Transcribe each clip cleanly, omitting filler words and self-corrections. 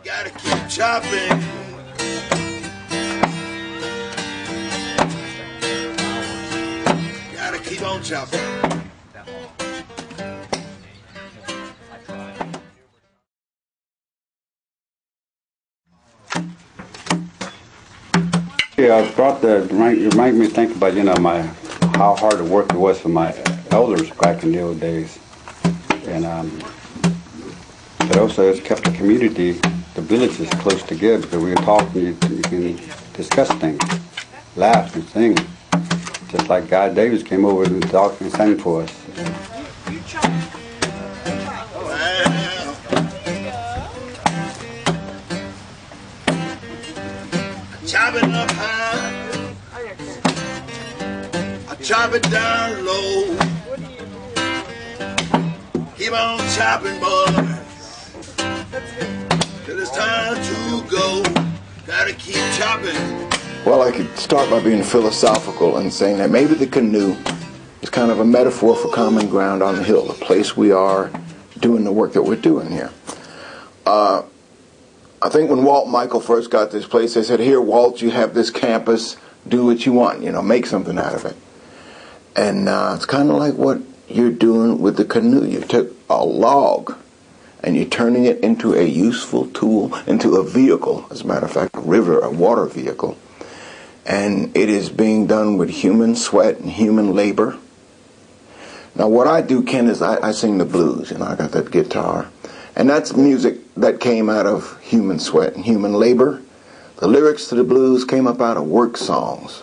Gotta keep chopping. Gotta keep on chopping. Yeah, I brought it reminded me to think about, how hard the work it was for my elders back in the old days. And but also it's kept the community, the villages close together, because we can talk and you can discuss things, laugh and sing. Just like Guy Davis came over and talked and sang for us. Chop it up high, I chop it down low. Keep on chopping, boys, till it's time to go. Gotta keep chopping. Well, I could start by being philosophical and saying that maybe the canoe is kind of a metaphor for common ground on the hill, the place we are doing the work that we're doing here. I think when Walt and Michael first got this place, they said, "Here, Walt, you have this campus. Do what you want. Make something out of it." And it's kind of like what you're doing with the canoe. You took a log and you're turning it into a useful tool, into a vehicle, as a matter of fact, a water vehicle. And it is being done with human sweat and human labor. Now what I do, Ken, is I sing the blues. I got that guitar. And that's music that came out of human sweat and human labor. The lyrics to the blues came up out of work songs.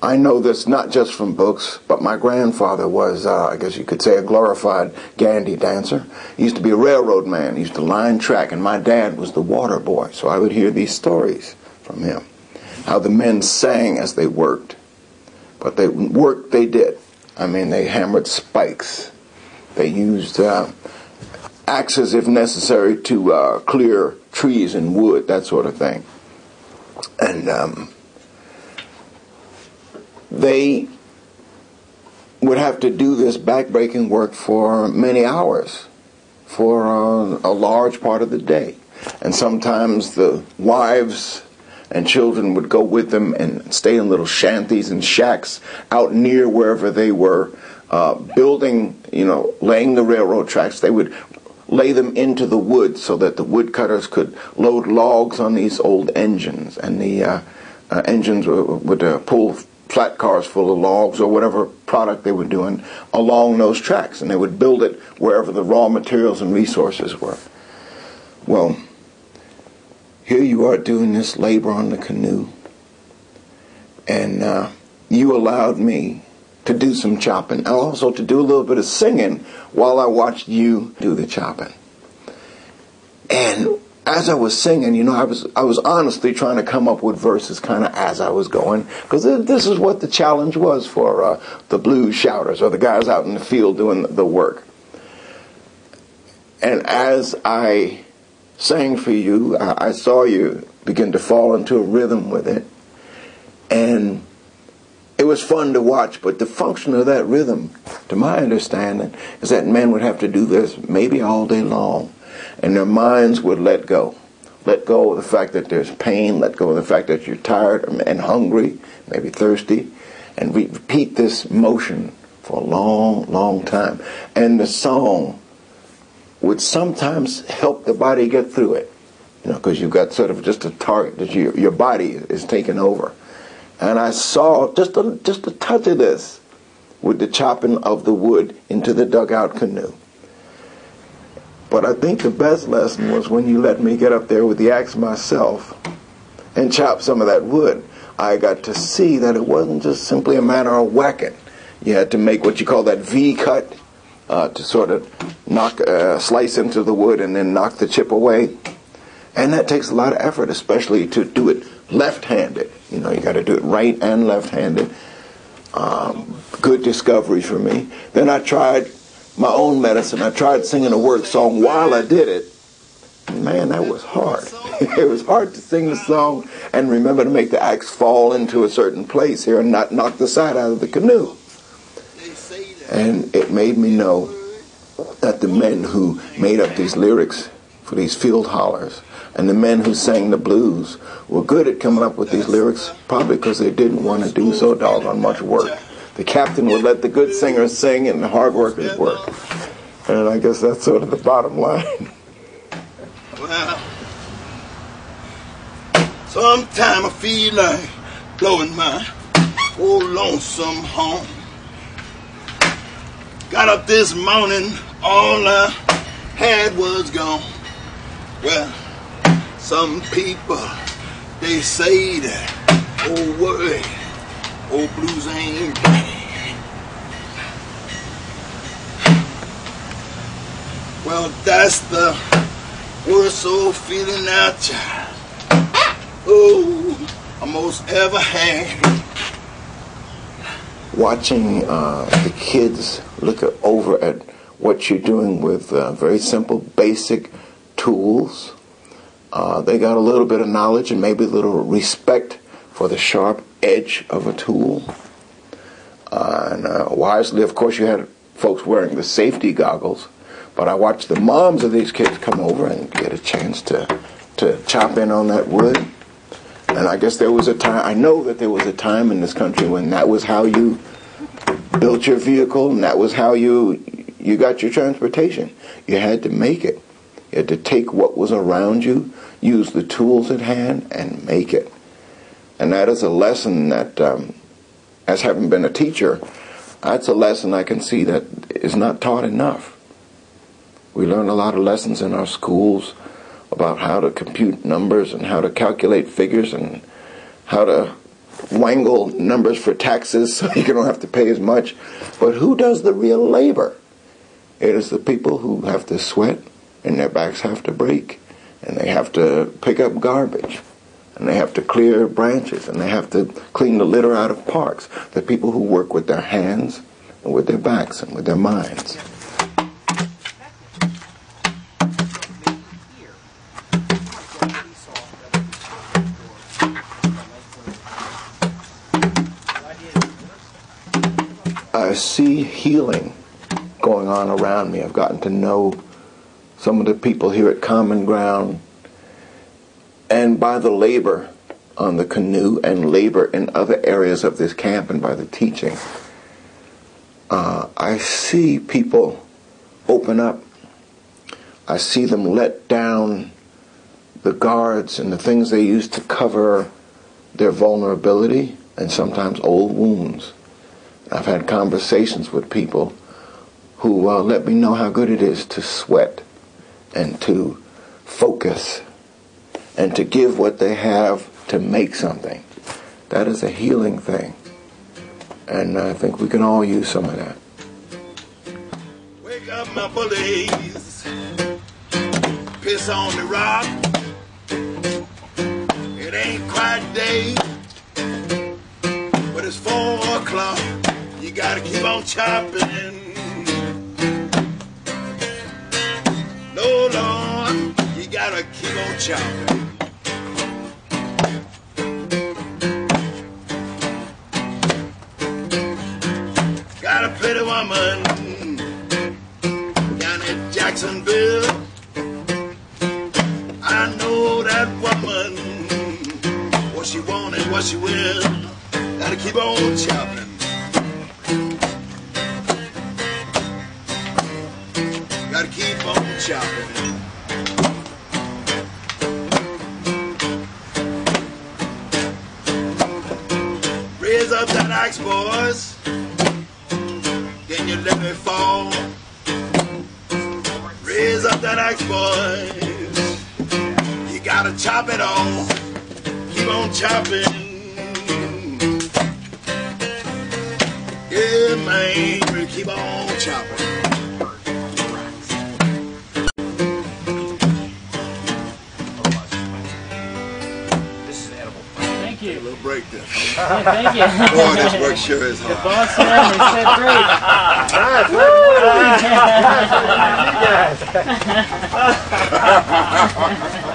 I know this not just from books, but my grandfather was, I guess you could say, a glorified Gandhi dancer. He used to be a railroad man. He used to line track, and my dad was the water boy. So I would hear these stories from him, how the men sang as they worked. But they worked, they did. They hammered spikes. They used axes, if necessary, to clear trees and wood, that sort of thing. And they would have to do this backbreaking work for many hours, for a large part of the day. And sometimes the wives and children would go with them and stay in little shanties and shacks out near wherever they were building, laying the railroad tracks. They would lay them into the wood so that the woodcutters could load logs on these old engines, and the engines would pull flat cars full of logs or whatever product they were doing along those tracks, and they would build it wherever the raw materials and resources were. Well, here you are doing this labor on the canoe, and you allowed me to do some chopping, and also to do a little bit of singing while I watched you do the chopping. And as I was singing, I was honestly trying to come up with verses kind of as I was going, because this is what the challenge was for the blues shouters, or the guys out in the field doing the work. And as I sang for you, I saw you begin to fall into a rhythm with it, and it was fun to watch. But the function of that rhythm, to my understanding, is that men would have to do this maybe all day long, and their minds would let go. Let go of the fact that there's pain, let go of the fact that you're tired and hungry, maybe thirsty, and repeat this motion for a long, long time. And the song would sometimes help the body get through it, because you've got sort of just a target that your body is taking over. And I saw just a touch of this with the chopping of the wood into the dugout canoe. But I think the best lesson was when you let me get up there with the axe myself and chop some of that wood. I got to see that it wasn't just simply a matter of whacking. You had to make what you call that V cut to sort of slice into the wood and then knock the chip away. And that takes a lot of effort, especially to do it left-handed. You got to do it right and left-handed. Good discovery for me. Then I tried my own medicine. I tried singing a work song while I did it. Man, that was hard. It was hard to sing the song and remember to make the axe fall into a certain place here and not knock the side out of the canoe. And it made me know that the men who made up these lyrics for these field hollers. And the men who sang the blues were good at coming up with these lyrics, probably because they didn't want to do so doggone much work. The captain would let the good singers sing and the hard workers work. And I guess that's sort of the bottom line. Well, sometime I feel like blowing my old lonesome home. Got up this morning, all I had was gone. Well, some people, they say that old worry, old blues ain't playing. Well, that's the worst old feeling out, child. Oh, I most ever had. Watching the kids look over at what you're doing with very simple, basic tools. They got a little bit of knowledge and maybe a little respect for the sharp edge of a tool. Wisely, of course, you had folks wearing the safety goggles, but I watched the moms of these kids come over and get a chance to chop in on that wood. And I guess there was a time, I know that there was a time in this country when that was how you built your vehicle and that was how you got your transportation. You had to make it. You had to take what was around you, use the tools at hand, and make it. And that is a lesson that, as having been a teacher, that's a lesson I can see that is not taught enough. We learn a lot of lessons in our schools about how to compute numbers and how to calculate figures and how to wangle numbers for taxes so you don't have to pay as much. But who does the real labor? It is the people who have to sweat and their backs have to break and they have to pick up garbage and they have to clear branches and they have to clean the litter out of parks. The people who work with their hands and with their backs and with their minds. I see healing going on around me. I've gotten to know some of the people here at Common Ground, and by the labor on the canoe and labor in other areas of this camp and by the teaching, I see people open up. I see them let down the guards and the things they use to cover their vulnerability and sometimes old wounds. I've had conversations with people who let me know how good it is to sweat and to focus and to give what they have to make something. That is a healing thing. And I think we can all use some of that. Wake up, my bullies. Piss on the rock. It ain't quite day, but it's 4 o'clock. You gotta keep on chopping. No, Lord, you gotta keep on chopping. Got a pretty woman down in Jacksonville. I know that woman, what she wanted, what she will. Gotta keep on chopping. Gotta keep on chopping. Raise up that axe, boys. Then you let me fall. Raise up that axe, boys. You gotta chop it off. Keep on chopping. Yeah, man, we keep on chopping. Thank you. A little break there. Yeah, thank you. Boy, this work sure is hard. The boss said great. Nice. Nice. You guys.